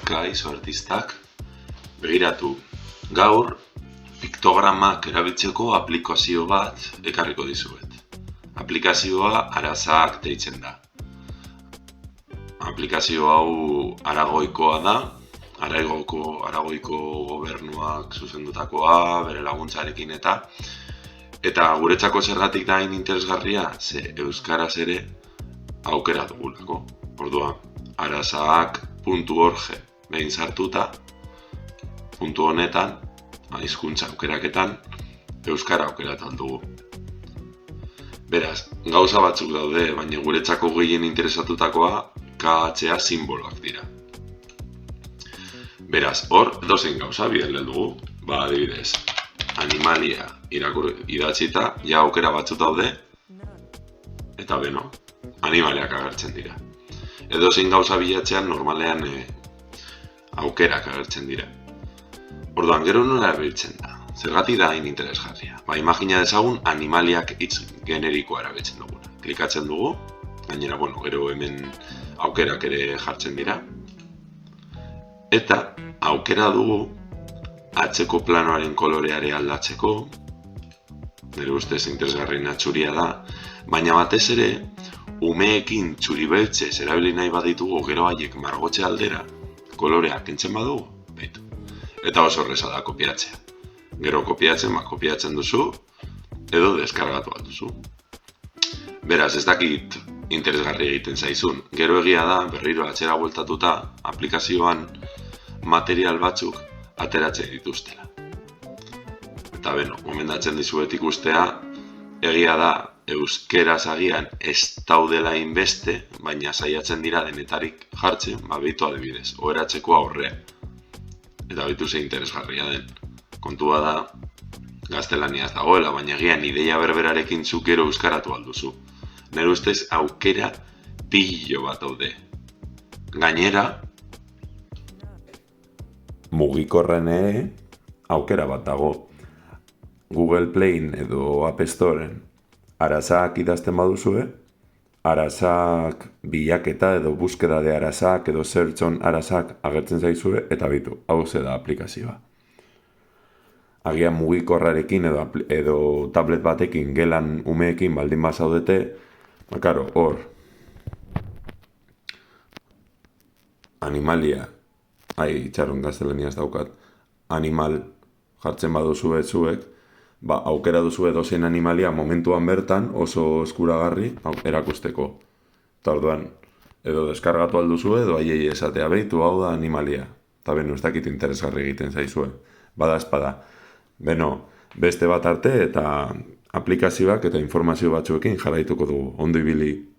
Kaixo artistak, begiratu, gaur piktogramak erabiltzeko aplikazio bat ekarriko dizuet. Aplikazioa Arasak deitzen da. Aplikazio hau Aragoikoa da, Aragoiko gobernuak zuzendutakoa, bere laguntzarekin eta guretzako zergatik da hain interesgarria, ze euskaraz ere aukera dugulako. Orduan, arasak.org behin sartuta, puntu honetan, hizkuntza aukeraketan, euskara aukeratu dugu. Beraz, gauza batzuk daude, baina guretzako gehien interesatutakoa KHA simboloak dira. Beraz, hor edozein gauza bidali dugu, adibidez, animalia idatzita, ja aukera batzuk daude, eta beno, animaliak agertzen dira. Edozein gauza bilatzean normalean aukerak agertzen dira. Orduan, gero nola erabiltzen da? Zergatik da hain interesgarria? Imagina dezagun animaliak hitz generikoa erabiltzen duguna. Klikatzen dugu, gainera, gero hemen aukerak ere jartzen dira. Eta aukera dugu atzeko planoaren koloreare aldatzeko, nire ustez interesgarriena txuria da, baina batez ere, umeekin txuri beltzez erabili nahi baditugu gero haiek margotze aldera, koloreak kentzen badugu, baitu. Eta oso erreza da kopiatzea. Gero kopiatzen duzu, edo deskargatu duzu. Beraz, ez dakit interesgarri egiten zaizun. Gero egia da, berriro atzera bueltatuta, aplikazioan material batzuk ateratzen dituztela. Eta beno, gomendatzen dizuet ikustea, egia da, euskeraz agian ez daudela inbeste, baina saiatzen dira denetarik jartzen, behitu adibidez, oheratzeko aurrea. Eta behitu ze interesgarria den. Kontua da, gaztelaniaz dagoela, baina egian ideia berberarekin zuk gero euskaratu alduzu. Nire ustez aukera pillo bat daude. Gainera, mugikorren ere aukera bat dago. Google Playen edo App Storeen Arasak idazten baduzue, Arasak bilaketa edo buskeda de Arasak edo search on Arasak agertzen zaizue eta bitu, hau ze da aplikazioa. Agian mugikorrarekin edo tablet batekin gelan umeekin baldin bazaudete, karo, hor animalia, itxaron gaztelaniaz daukat, animal jartzen baduzue zuek, aukera duzu edozein animalia momentuan bertan oso eskuragarri erakusteko. Eta orduan, edo deskargatu alduzu edo aiei esatea behitu hau da animalia. Eta beno, ez dakit interesgarri egiten zaizue. Bada espada. Beno, beste bat arte eta aplikazioak eta informazio batzuekin jarraituko dugu. Ondo ibili.